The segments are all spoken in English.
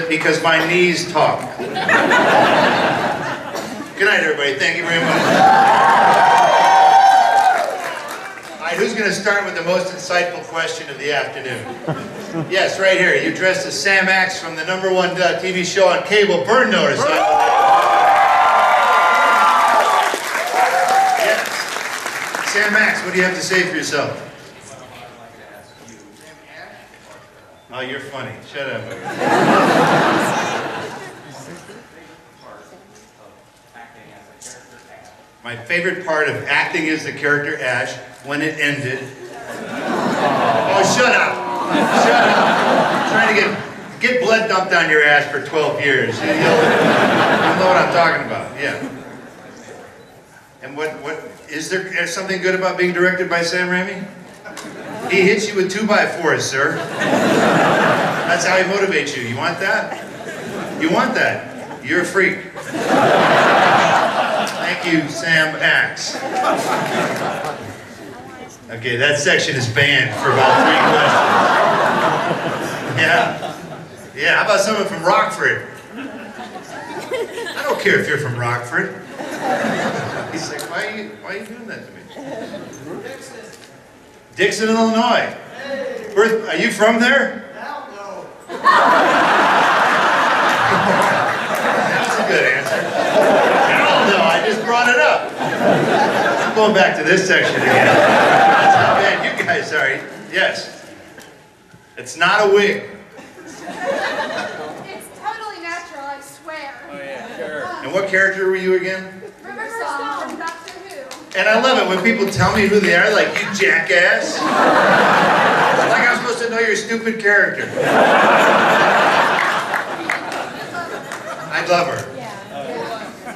because my knees talk. Good night, everybody. Thank you very much. All right, who's going to start with the most insightful question of the afternoon? Yes, right here. You're dressed as Sam Axe from the #1 TV show on cable, Burn Notice. Yes. Sam Axe, what do you have to say for yourself? Oh, you're funny. Shut up. My favorite part of acting as the character Ash, when it ended. Oh, shut up. Shut up. I'm trying to get blood dumped on your ass for 12 years. You'll know what I'm talking about. Yeah. And what is there something good about being directed by Sam Raimi? He hits you with 2x4s, sir. That's how he motivates you. You want that? You want that? You're a freak. Thank you, Sam Axe. Okay, that section is banned for about 3 questions. Yeah. Yeah, how about someone from Rockford? I don't care if you're from Rockford. He's like, why are you doing that to me? Dixon, Illinois. Are you from there? Hell no. That was a good answer. Hell no, I just brought it up. I'm going back to this section again. That's how bad you guys are. Yes. It's not a wig. It's totally natural, I swear. Oh yeah, sure. And what character were you again? River Song from Doctor Who. And I love it when people tell me who they are, like, you jackass. Like I'm supposed to know your stupid character. I'd love her. Yeah.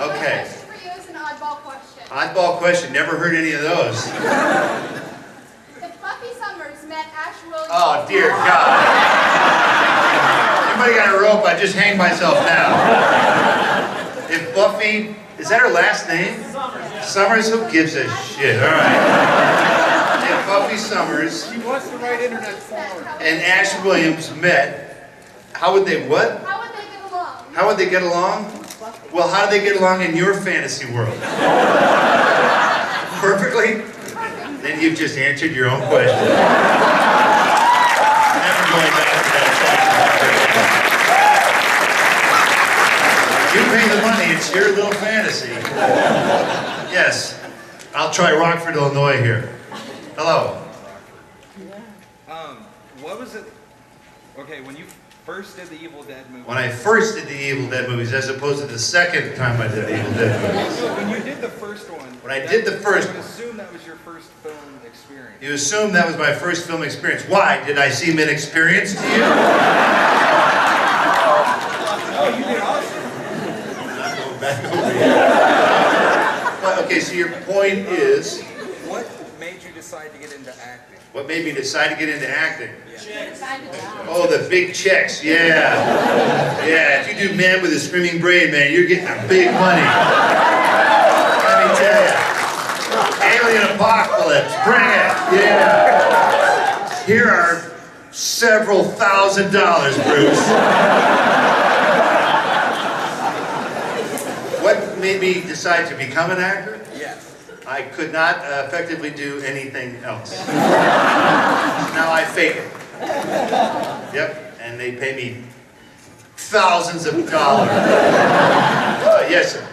Okay. The question for you is an oddball question. Oddball question, never heard any of those. If Buffy Summers met Ash Williams... Oh, dear God. Anybody got a rope? I just hang myself now. If Buffy, is that her last name? Summers, who gives a shit? All right. If Buffy Summers She wants to write internet porn. and Ash Williams met, how would they what? How would they get along? How would they get along? Well, how do they get along in your fantasy world? Perfectly? Then you've just answered your own question. Never going back to that section. You pay the money, it's your little fantasy. Yes. I'll try Rockford, Illinois here. Hello. What was it? Okay, when you first did the Evil Dead movie. When I first did the Evil Dead movies, as opposed to the second time I did the Evil Dead movies. When you did the first one. When I did the first I would one. assume that was your first film experience. You assume that was my first film experience. Why? Did I seem inexperienced to you? Oh, you did awesome. I'm not going back over here. But, okay, so your point is... What made you decide to get into acting? What made me decide to get into acting? Yeah. Oh, the big checks, yeah. Yeah, if you do Man with a Screaming Brain, man, you're getting a big money. Let me tell you. Alien Apocalypse, bring it, yeah. Here are several $1,000s, Bruce. What made me decide to become an actor? Yes. I could not effectively do anything else. Now I fake it. Yep, and they pay me thousands of dollars. Yes, sir.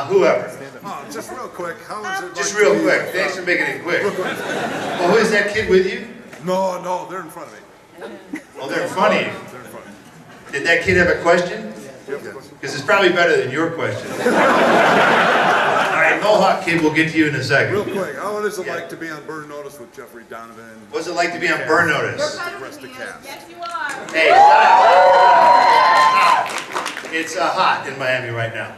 Whoever. Oh, just real quick, how is it Just like real to be- quick. Thanks for making it quick. Oh, who is that kid with you? No, they're in front of me. Oh, they're in front of you. They're in front of me. Did that kid have a question? Yes. Because it's probably better than your question. All right, Mohawk kid, we'll get to you in a second. Real quick, how is it Yeah. like to be on Burn Notice with Jeffrey Donovan? What's it like to be on Burn Notice? The rest of the cast. Yes, you are. Hey, shut up. It's hot in Miami right now.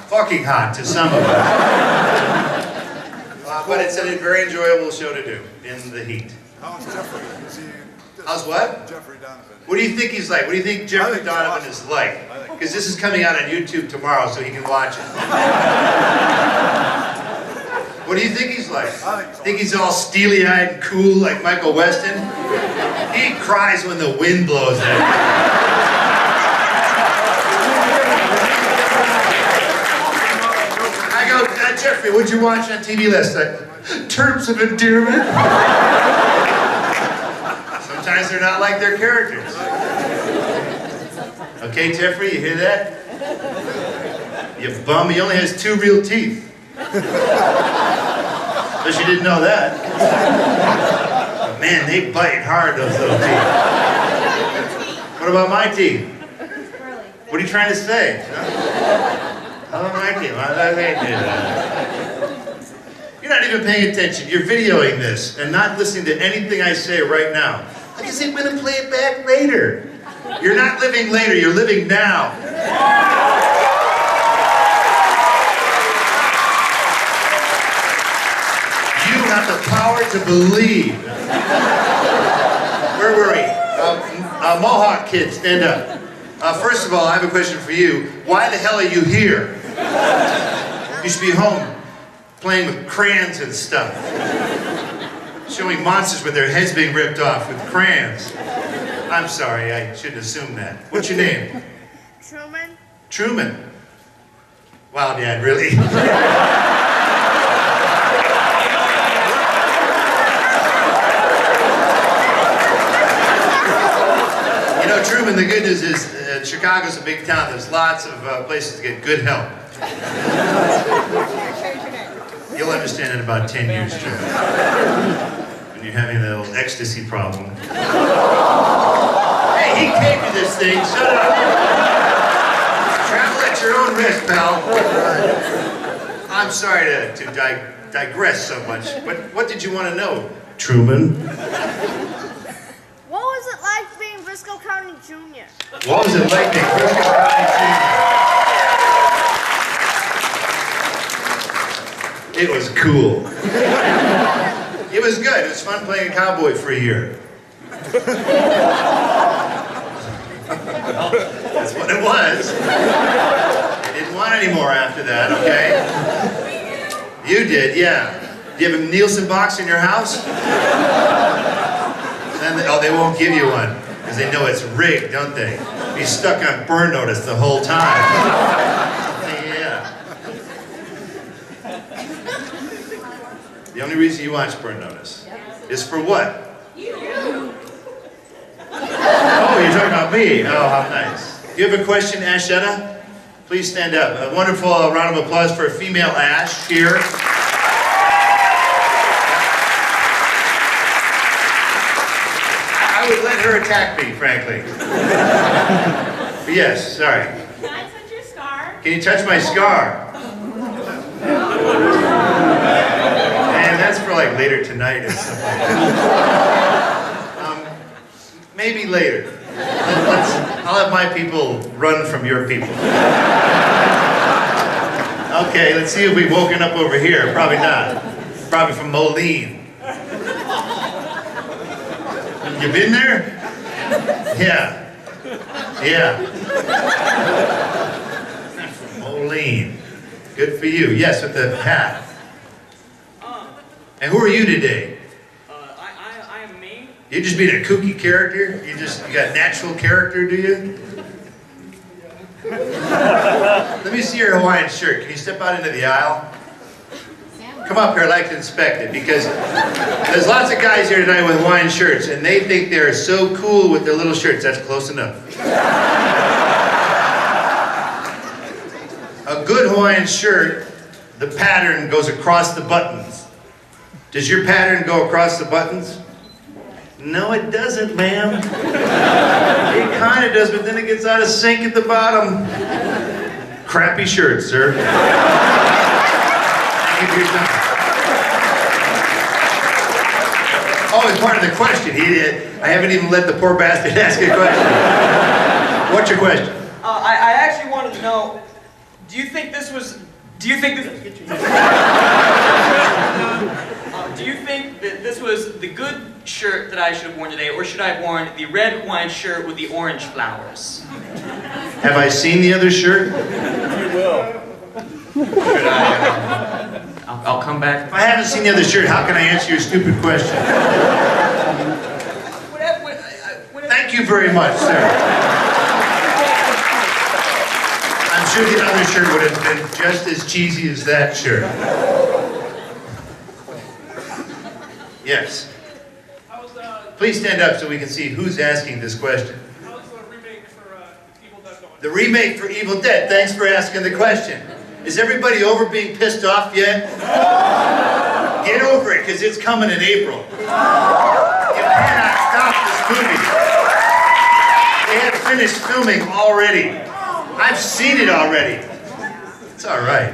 Fucking hot to some of us. But it's a very enjoyable show to do in the heat. How's Jeffrey? Is he? How's what? Jeffrey Donovan. What do you think he's like? What do you think Jeffrey think he's Donovan awesome. is like? Because this is coming out on YouTube tomorrow, so he can watch it. What do you think he's like? I think he's Think he's all steely-eyed and cool like Michael Weston? He cries when the wind blows at him. I go, Jeffrey, what'd you watch on TV last night? Terms of Endearment. Sometimes they're not like their characters. Okay, Jeffrey, you hear that? You bum, he only has 2 real teeth. But you didn't know that. But man, they bite hard, those little teeth. What about my teeth? What are you trying to say? Huh? How about my teeth? You're not even paying attention. You're videoing this and not listening to anything I say right now. I just say, I'm gonna play it back later. You're not living later, you're living now. You have the power to believe. Where were we? Mohawk kid, stand up. First of all, I have a question for you. Why the hell are you here? You should be home playing with crayons and stuff. Showing monsters with their heads being ripped off with crayons. I'm sorry, I shouldn't assume that. What's your name? Truman. Truman. Wow, Dad, really? You know, Truman, the good news is Chicago's a big town. There's lots of places to get good help. You'll understand in about 10 years, Truman. When you're having that little ecstasy problem. Hey, he came to this thing, shut up. Travel at your own risk, pal. I'm sorry to digress so much, but what did you want to know, Truman? What was it like being Briscoe County Jr.? What was it like being Briscoe County Jr.? It was cool. It was good. It was fun playing a cowboy for a year. That's what it was. I didn't want any more after that, okay? You did, yeah. Do you have a Nielsen box in your house? Then they won't give you one, because they know it's rigged, don't they? Be stuck on burn notice the whole time. Yeah. The only reason you watch burn notice is for what? Oh, you're talking about me. Oh, how nice. Do you have a question, Ashetta? Please stand up. A wonderful round of applause for a female Ash here. I would let her attack me, frankly. But yes, sorry. Can I touch your scar? Can you touch my scar? Man, that's for like later tonight or something. Maybe later. I'll have my people run from your people. Okay, let's see if we've woken up over here. Probably not. Probably from Moline. You been there? Yeah. Yeah. From Moline. Good for you. Yes, with the hat. And who are you today? I am me. You just being a kooky character? You got natural character, do you? Let me see your Hawaiian shirt. Can you step out into the aisle? Come up here, I'd like to inspect it, because there's lots of guys here tonight with Hawaiian shirts, and they think they're so cool with their little shirts. That's close enough. A good Hawaiian shirt, the pattern goes across the buttons. Does your pattern go across the buttons? No, it doesn't, ma'am. It kind of does, but then it gets out of sync at the bottom. Crappy shirt, sir. Thank you for your time. Oh, it's part of the question. I haven't even let the poor bastard ask a question. What's your question? I actually wanted to know, do you think this that this was the good shirt that I should have worn today, or should I have worn the red Hawaiian shirt with the orange flowers? Have I seen the other shirt? You will. Should I? I'll come back. If I haven't seen the other shirt, how can I answer your stupid question? very much, sir. I'm sure the other shirt would have been just as cheesy as that shirt. Yes. Please stand up so we can see who's asking this question. How's the remake for Evil Dead going? The remake for Evil Dead. Thanks for asking the question. Is everybody over being pissed off yet? Get over it, because it's coming in April. You cannot stop this movie. They have finished filming already. I've seen it already. It's all right.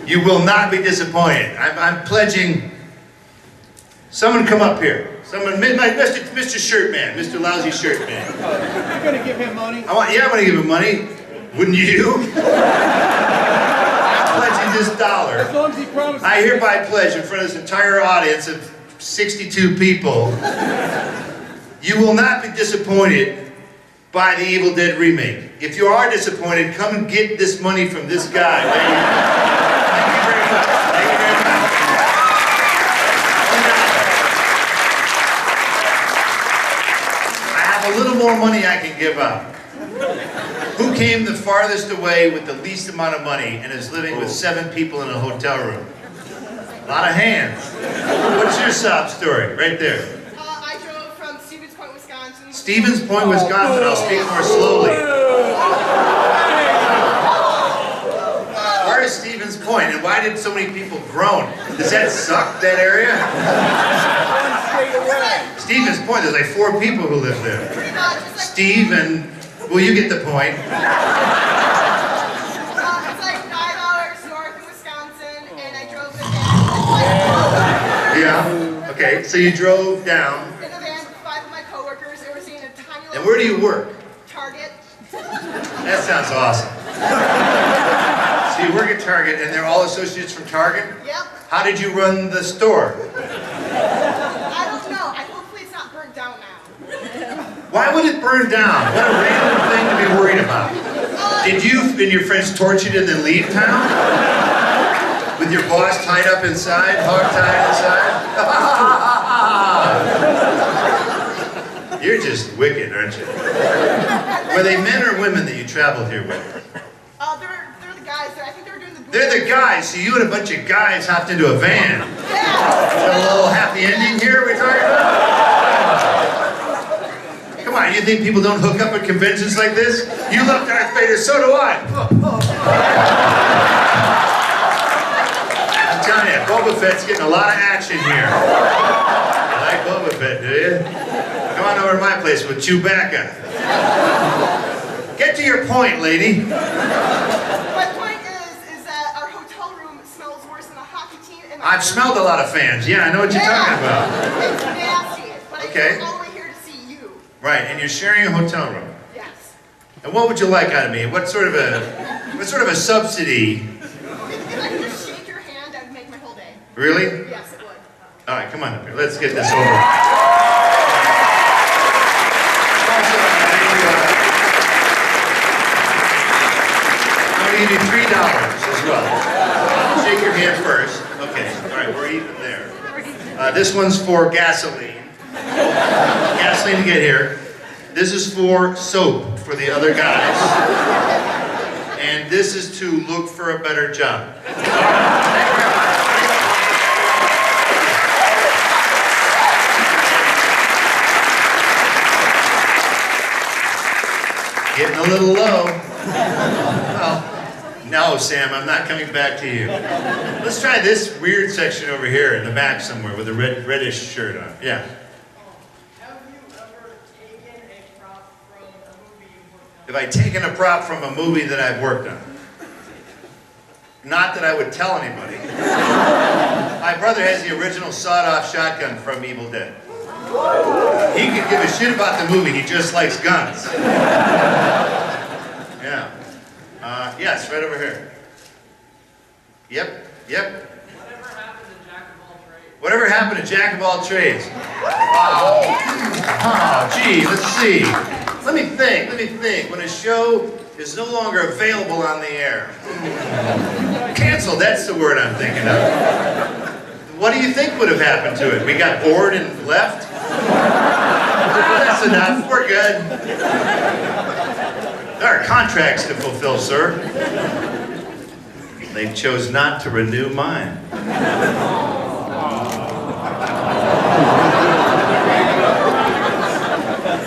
You will not be disappointed. I'm pledging. Someone come up here. Someone, Mr. Shirt Man, Mr. Lousy Shirt Man. You're gonna give him money? I want to give him money. Wouldn't you? I'm pledging this dollar. As long as he promises. I hereby pledge in front of this entire audience of 62 people, you will not be disappointed by the Evil Dead remake. If you are disappointed, come and get this money from this guy. Thank you very much. Thank you very much. I have a little more money I can give out. Who came the farthest away with the least amount of money and is living with 7 people in a hotel room? A lot of hands. What's your sob story? Right there. I drove from Stevens Point, Wisconsin. Stevens Point, Wisconsin. I'll speak more slowly. Where is Stevens Point, and why did so many people groan? Does that suck, that area? Stevens Point, there's like 4 people who live there. Pretty much. It's like, Steve and, well, you get the point. it's like 5 hours north of Wisconsin, and I drove in a van. Yeah, okay, so you drove down. In a van with 5 of my coworkers. They were seeing a tiny little And where do you work? Target. That sounds awesome. So you work at Target, and they're all associates from Target? Yep. How did you run the store? I don't know. Hopefully it's not burnt down now. Why would it burn down? What a random thing to be worried about. Did you and your friends torch it and then leave town? With your boss tied up inside, hog tied inside? You're just wicked, aren't you? Were they men or women that you traveled here with? They're the guys. I think they were doing the. They're the guys, so you and a bunch of guys hopped into a van. Yeah. Is that a little happy ending here we're talking about? Come on, you think people don't hook up at conventions like this? You love Darth Vader, so do I. I'm telling you, Boba Fett's getting a lot of action here. You like Boba Fett, do you? Come on over to my place with Chewbacca. Get to your point, lady. My point is that our hotel room smells worse than a hockey team. And I've smelled a lot of fans. Yeah, I know what you're talking about. It's nasty, but Okay. I'm all the way here to see you. Right, and you're sharing a hotel room. Yes. And what would you like out of me? What sort of a subsidy? If I could just shake your hand, that would make my whole day. Really? Yes, it would. All right, come on up here. Let's get this over. I'm going to give you $3 as well. Shake your hand first. Okay, all right, we're even there. This one's for gasoline. Gasoline to get here. This is for soap for the other guys. And this is to look for a better job. Getting a little low. Well, no, Sam, I'm not coming back to you. Let's try this weird section over here in the back somewhere with a reddish shirt on. Yeah. Have you ever taken a prop from a movie you've worked on? Have I taken a prop from a movie that I've worked on? Not that I would tell anybody. My brother has the original sawed-off shotgun from Evil Dead. He could give a shit about the movie, he just likes guns. Yeah. Yes, right over here. Yep. Whatever happened to Jack of all trades? Whatever happened to Jack of all trades? Wow. Oh, gee, let's see. Let me think. When a show is no longer available on the air. Canceled, that's the word I'm thinking of. What do you think would have happened to it? We got bored and left? That's enough. We're good. There are contracts to fulfill, sir. They chose not to renew mine.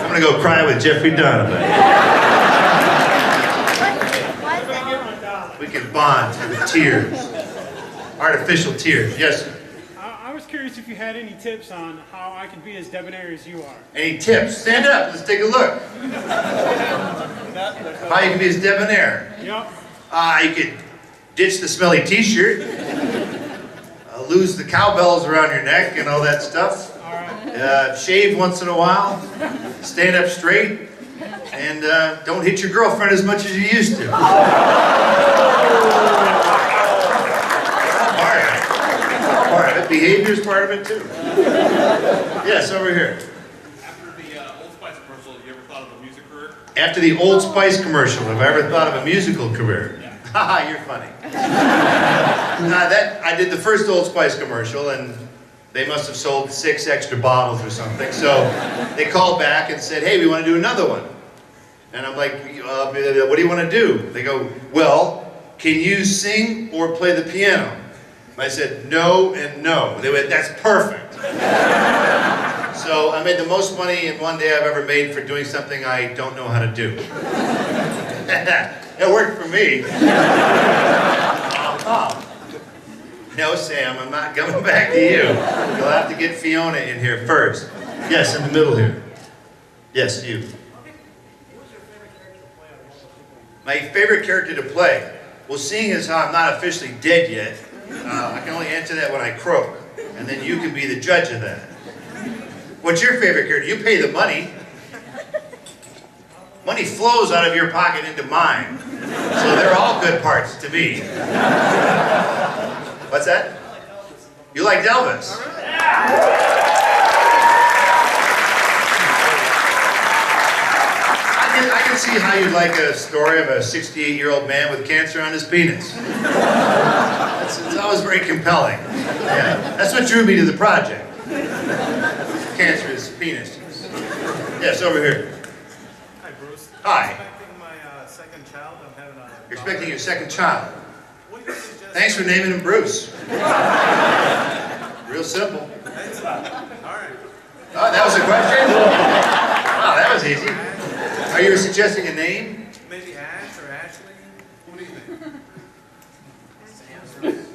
I'm gonna go cry with Jeffrey Donovan. We can bond with tears. Artificial tears. Yes, sir. I was curious if you had any tips on how I can be as debonair as you are. Any tips? Stand up. Let's take a look. How you can be as debonair? Yep. You could ditch the smelly t-shirt, lose the cowbells around your neck and all that stuff, All right. shave once in a while, stand up straight, and don't hit your girlfriend as much as you used to. Part of it. Behavior's part of it too. Yes, over here. After the Old Spice commercial, you ever thought of a music career? After the Old Spice commercial, have I ever thought of a musical career? Haha, you're funny. I did the first Old Spice commercial, and they must have sold 6 extra bottles or something. So they called back and said, hey, we want to do another one. And I'm like, what do you want to do? They go, well, can you sing or play the piano? I said, no and no. They went, that's perfect. So I made the most money in one day I've ever made for doing something I don't know how to do. It worked for me. No, Sam, I'm not coming back to you. You'll have to get Fiona in here first. Yes, in the middle here. Yes, you. My favorite character to play? Well, seeing as how I'm not officially dead yet, I can only answer that when I croak. And then you can be the judge of that. What's your favorite character? You pay the money. Money flows out of your pocket into mine. So they're all good parts to me. What's that? You liked Elvis? I can see how you'd like a story of a 68-year-old man with cancer on his penis. It's always very compelling. Yeah, that's what drew me to the project. Cancerous penis. Yes, over here. Hi, Bruce. Hi. I'm expecting my second child. I'm having a... You're expecting your second child. What do you suggest? Thanks for naming him Bruce. Real simple. Thanks. All right. Oh, that was a question? Oh, that was easy. Are you suggesting a name? Maybe Ash or Ashley? What do you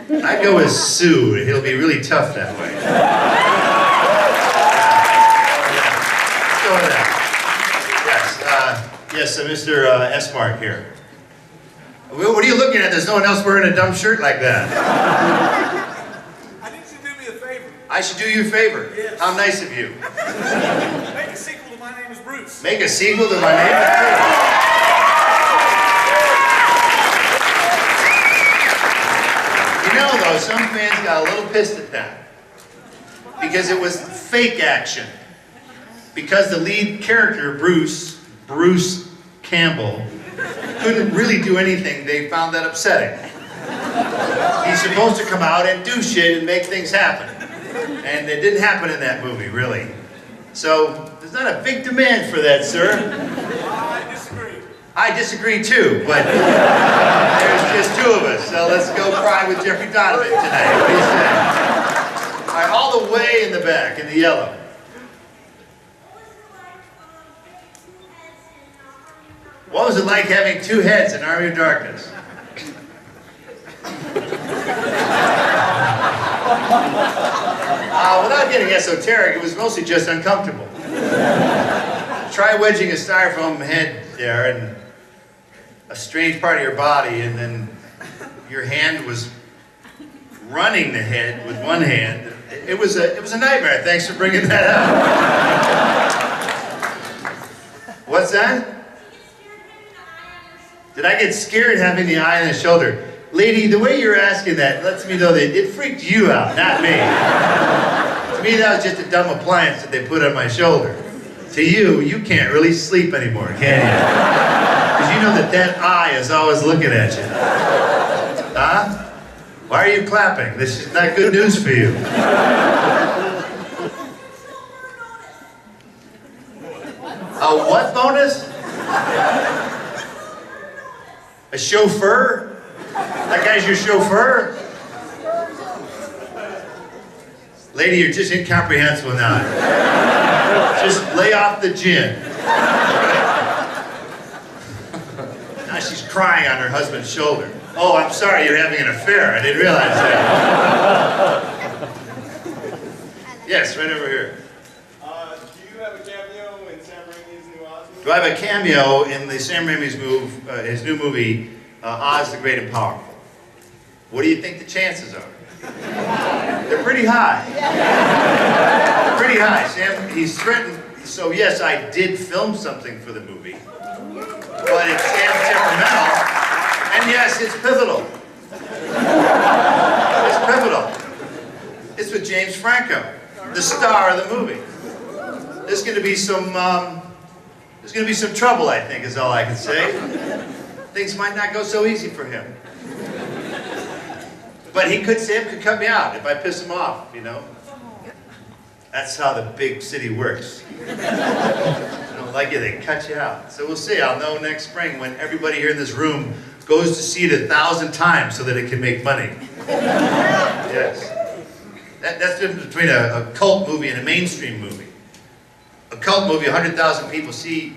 think? I'd go with Sue. It'll be really tough that way. Let's go with that. Yes, Mr. S-Mark here. What are you looking at? There's no one else wearing a dumb shirt like that. I need you to do me a favor. I should do you a favor. Yes. How nice of you. Make a sequel to My Name is Bruce. Make a sequel to My Name is Bruce. You know, though, some fans got a little pissed at that. Because it was fake action. Because the lead character, Bruce Campbell, couldn't really do anything, they found that upsetting. He's supposed to come out and do shit and make things happen. And it didn't happen in that movie, really. So, there's not a big demand for that, sir. I disagree. I disagree too, but there's just 2 of us, so let's go cry with Jeffrey Donovan tonight. What do you say? All right, all the way in the back, in the yellow. What was it like having 2 heads in Army of Darkness? Without getting esoteric, it was mostly just uncomfortable. Try wedging a styrofoam head there in a strange part of your body, and then your hand was running the head with one hand. It was a nightmare. Thanks for bringing that up. What's that? Did I get scared having the eye on the shoulder? Lady, the way you're asking that lets me know that it freaked you out, not me. To me, that was just a dumb appliance that they put on my shoulder. To you, you can't really sleep anymore, can you? Because you know that eye is always looking at you. Huh? Why are you clapping? This is not good news for you. A what bonus? A chauffeur? That guy's your chauffeur? Lady, you're just incomprehensible now. Just lay off the gin. Now she's crying on her husband's shoulder. Oh, I'm sorry, you're having an affair. I didn't realize that. Yes, right over here. Do you have a cameo in Sam Raimi's new Oz movie? Do I have a cameo in the Sam Raimi's his new movie, Oz the Great and Powerful? What do you think the chances are? They're pretty high. Pretty high. Sam, he's threatened. So yes, I did film something for the movie, but it's temperamental, and yes, it's pivotal. It's pivotal. It's with James Franco, the star of the movie. There's going to be some trouble, I think, is all I can say. Things might not go so easy for him. But Sam could cut me out if I piss him off, you know? That's how the big city works. They don't like you, they cut you out. So we'll see. I'll know next spring when everybody here in this room goes to see it 1,000 times so that it can make money. Yes. That's the difference between a cult movie and a mainstream movie. A cult movie, 100,000 people see.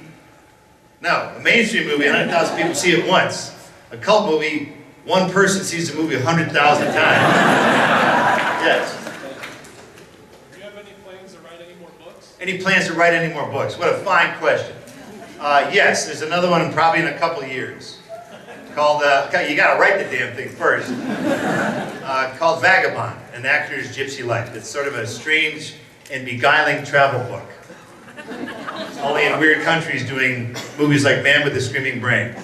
No, a mainstream movie, 100,000 people see it once. A cult movie, one person sees the movie 100,000 times. Yes. Do you have any plans to write any more books? Any plans to write any more books? What a fine question. Yes, there's another one probably in a couple of years. Called, you gotta write the damn thing first. Called Vagabond, an actor's gypsy life. It's sort of a strange and beguiling travel book. Only in weird countries doing movies like Man with a Screaming Brain.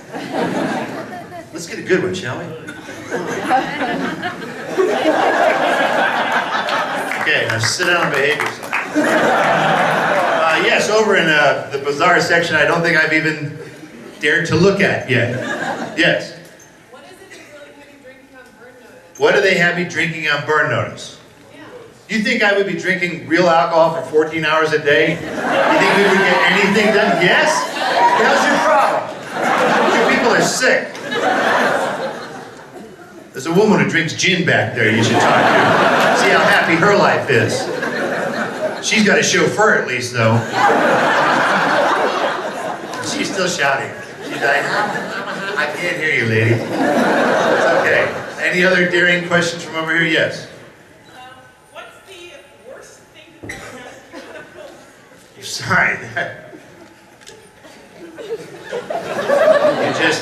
Let's get a good one, shall we? Okay, now sit down and behave yourself. Yes, over in the bizarre section I don't think I've even dared to look at yet. Yes? What is it that really have you drinking on burn notice? What do they have me drinking on burn notice? Yeah. You think I would be drinking real alcohol for 14 hours a day? You think we would get anything done? Yes? How's your problem? You people are sick. There's a woman who drinks gin back there you should talk to. See how happy her life is. She's got a chauffeur at least, though. She's still shouting. She's like, I can't hear you, lady. It's okay. Any other daring questions from over here? Yes. What's the worst thing that you have? Sorry.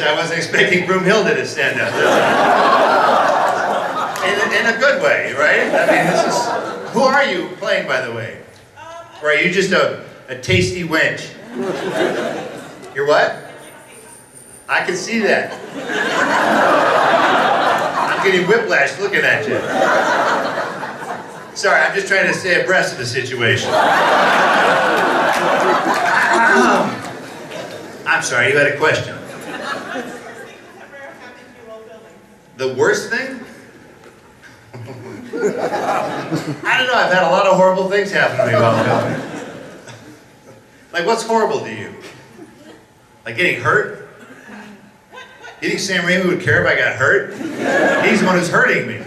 I wasn't expecting Broomhilda to stand up. In a good way, right? I mean, this is... Who are you playing, by the way? Or are you just a tasty wench? You're what? I can see that. I'm getting whiplash looking at you. Sorry, I'm just trying to stay abreast of the situation. I'm sorry, you had a question. The worst thing? I don't know, I've had a lot of horrible things happen to me while filming. Like, what's horrible to you? Like getting hurt? You think Sam Raimi would care if I got hurt? He's the one who's hurting me.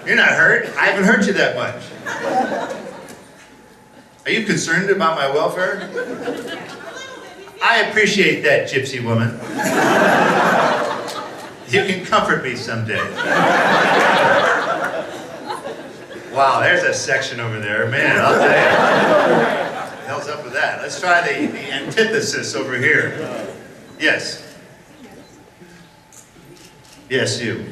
You're not hurt. I haven't hurt you that much. Are you concerned about my welfare? I appreciate that, gypsy woman. You can comfort me someday. Wow, there's a section over there. Man, I'll tell you. What the hell's up with that? Let's try the antithesis over here. Yes. Yes, you. Did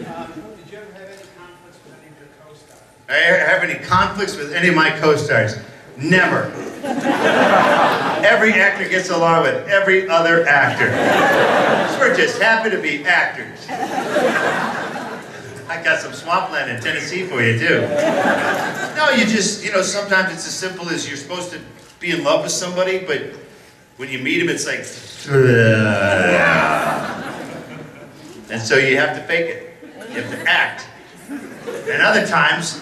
you ever have any conflicts with any of your co-stars? I have any conflicts with any of my co-stars? Never. Every actor gets along with every other actor. So we're just happy to be actors. I got some swampland in Tennessee for you, too. No, you just, sometimes it's as simple as you're supposed to be in love with somebody, but when you meet them, it's like... And so you have to fake it. You have to act. And other times,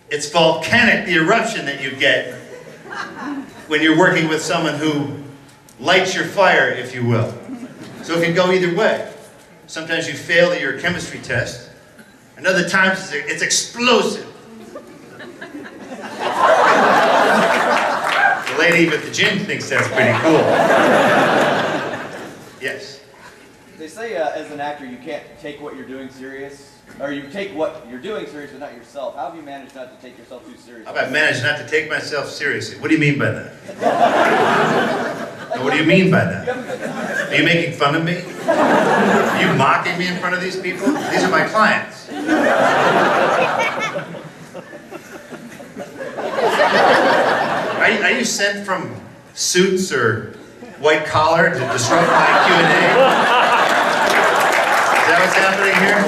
it's volcanic, the eruption that you get. when you're working with someone who lights your fire, if you will. So it can go either way. Sometimes you fail at your chemistry test, and other times it's explosive. The lady with the gin thinks that's pretty cool. Yes. They say as an actor you can't take what you're doing serious, or you take what you're doing serious but not yourself. How have you managed not to take yourself too seriously? How about manage not to take myself seriously? What do you mean by that? What do you mean by that? Are you making fun of me? Are you mocking me in front of these people? These are my clients. Are you sent from Suits or White Collar to disrupt my Q&A? Is that what's happening here?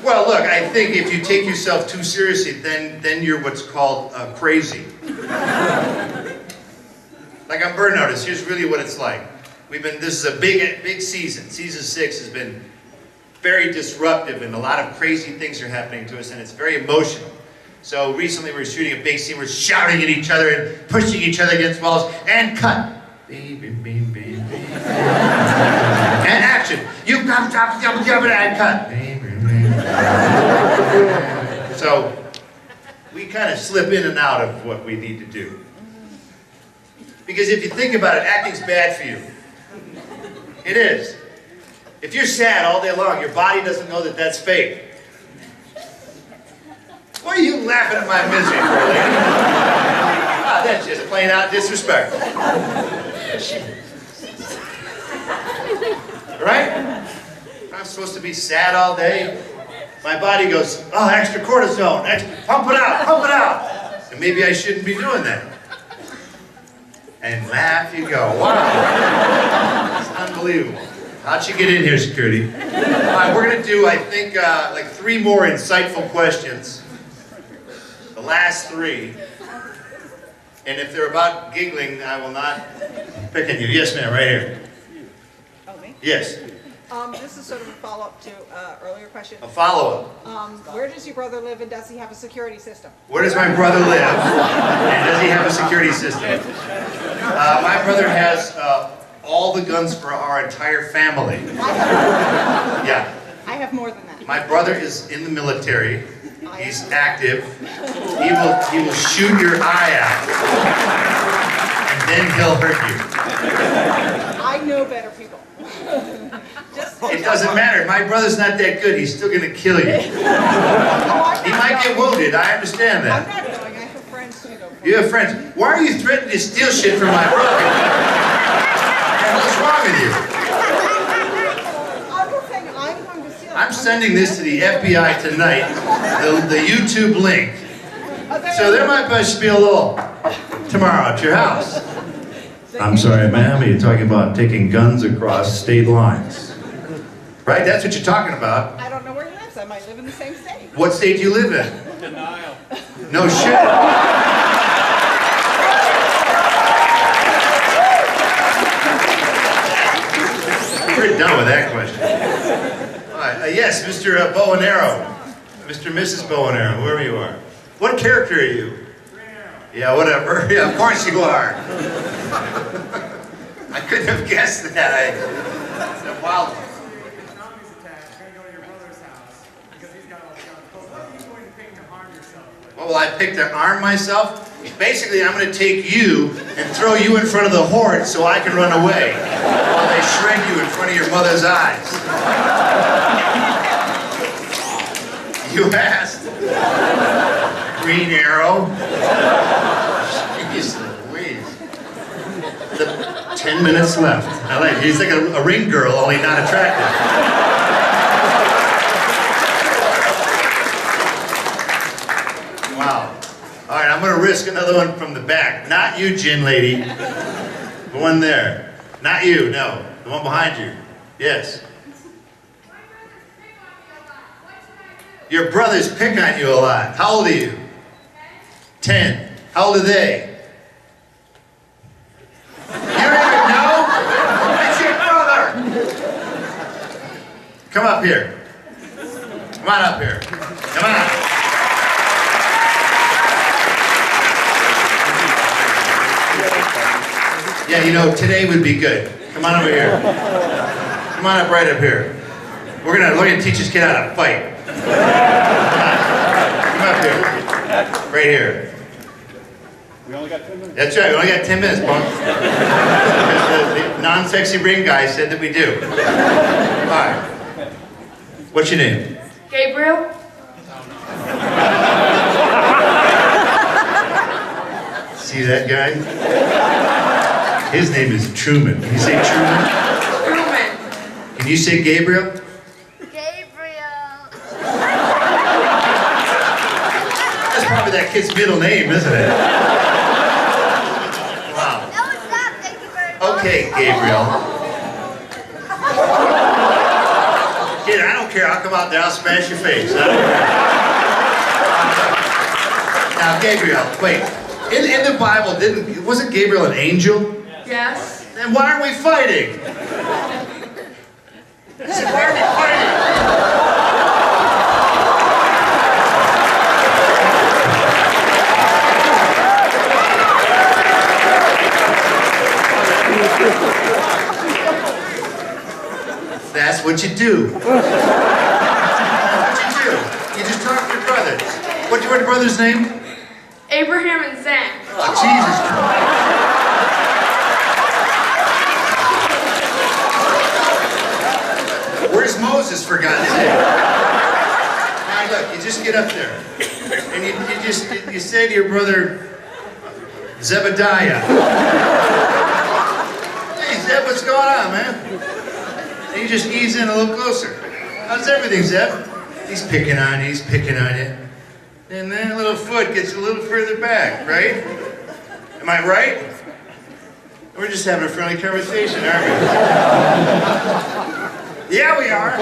Well, look, I think if you take yourself too seriously, then you're what's called crazy. Like on Bird Notice, here's really what it's like. This is a big season. Season 6 has been very disruptive, and a lot of crazy things are happening to us, and it's very emotional. So recently we were shooting a big scene, we're shouting at each other and pushing each other against walls, and cut. Beep, beep, beep, beep, beep. And action. You come, stop, and cut. So we kind of slip in and out of what we need to do. Because if you think about it, acting's bad for you. It is. If you're sad all day long, your body doesn't know that that's fake. Why are you laughing at my misery for, lady? Ah, that's just plain out disrespectful. Right? I'm supposed to be sad all day. My body goes, oh, extra cortisone, pump it out, pump it out. And maybe I shouldn't be doing that. And laugh you go. Wow. It's unbelievable. How'd you get in here, security? All right, we're going to do, I think, like 3 more insightful questions. The last 3. And if they're about giggling, I will not pick on you. Yes, ma'am, right here. Oh, me? Yes. This is sort of a follow-up to earlier question. A follow-up. Where does your brother live, and does he have a security system? Where does my brother live? And does he have a security system? My brother has all the guns for our entire family. Yeah. I have more than that. My brother is in the military. He's active. He will shoot your eye out. And then he'll hurt you. I know better people. It doesn't matter. My brother's not that good. He's still going to kill you. He might get wounded. I understand that. I'm not going. I have friends to go for. You have friends. Why are you threatening to steal shit from my brother? And what's wrong with you? I'm not saying I'm going to steal. I'm sending this to the FBI tonight, the YouTube link. So there might be a little tomorrow at your house. I'm sorry, ma'am, are you talking about taking guns across state lines? Right, that's what you're talking about. I don't know where he lives. I might live in the same state. What state do you live in? Denial. No shit. We're done with that question. All right, yes, Mr. Bow and Arrow. Mr. and Mrs. Bow and Arrow, whoever you are. What character are you? Yeah, whatever. Yeah, of course you are. I couldn't have guessed that. It's a wild one. What will I pick to arm myself? Basically, I'm going to take you and throw you in front of the horde so I can run away while they shred you in front of your mother's eyes. You asked. Green Arrow. Jeez Louise. 10 minutes left. I like it. He's like a ring girl, only not attractive. Wow. All right, I'm going to risk another one from the back. Not you, gin lady. The one there. Not you, no. The one behind you. Yes. Your brothers pick on you a lot. How old are you? 10. How old are they? You don't even know? That's your brother! Come up here. Come on up here. Come on. Yeah, you know, today would be good. Come on over here. Come on up right up here. We're gonna teach this kid how to fight. Come up here. Right here. We only got 10 minutes. That's right, we only got 10 minutes, punk. The non-sexy ring guy said that we do. All right. What's your name? Gabriel? See that guy? His name is Truman. Can you say Truman? Truman. Can you say Gabriel? Gabriel. That's probably that kid's middle name, isn't it? Wow. No, it's not. Thank you very much. Okay, Gabriel. Kid, I don't care. I'll come out there. I'll smash your face. I don't care. Now, Gabriel, wait. In the Bible, wasn't Gabriel an angel? Yes. Then why aren't we fighting? I said, why aren't we fighting? That's what you do. That's what you do. You just talk to your brothers. What's your brother's name? Abraham and Zach. Oh, Jesus Christ. Where's Moses, for God's sake? Now, look, you just get up there. And you say to your brother, Zebediah. Hey, Zeb, what's going on, man? And you just ease in a little closer. How's everything, Zeb? He's picking on you, he's picking on you. And that little foot gets a little further back, right? Am I right? We're just having a friendly conversation, aren't we? Yeah, we are.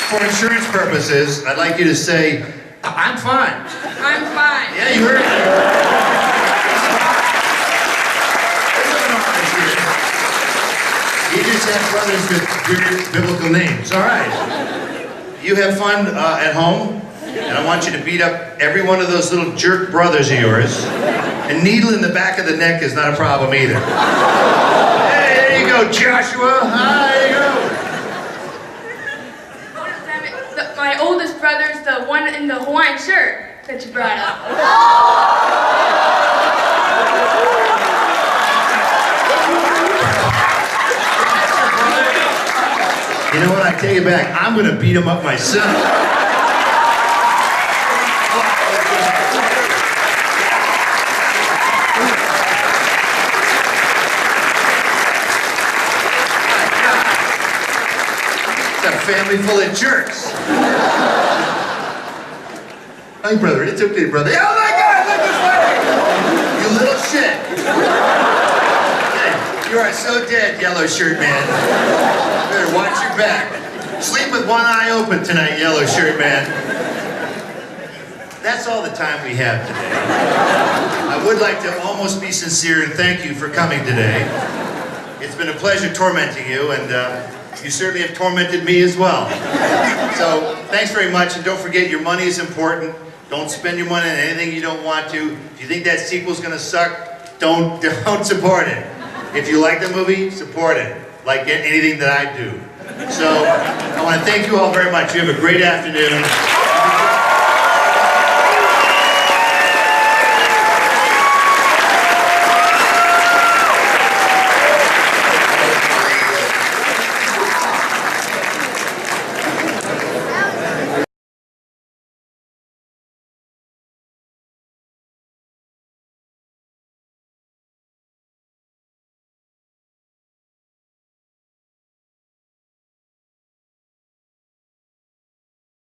For insurance purposes, I'd like you to say, I'm fine. I'm fine. Yeah, you heard me. You just have brothers with weird biblical names. All right. You have fun at home, and I want you to beat up every one of those little jerk brothers of yours. And needle in the back of the neck is not a problem either. Hey, there you go, Joshua. There you go. My oldest brother's the one in the Hawaiian shirt that you brought up. You know what? I take it back. I'm going to beat him up myself. It's a family full of jerks. Hey, brother. It's okay, brother. Oh, my God! Look this way! You little shit. Hey, you are so dead, yellow shirt man. Better watch your back. Sleep with one eye open tonight, yellow shirt man. That's all the time we have today. I would like to almost be sincere and thank you for coming today. It's been a pleasure tormenting you, and you certainly have tormented me as well. So thanks very much, and don't forget your money is important. Don't spend your money on anything you don't want to. If you think that sequel's gonna suck, don't support it. If you like the movie, support it. Like anything that I do. So, I want to thank you all very much. You have a great afternoon.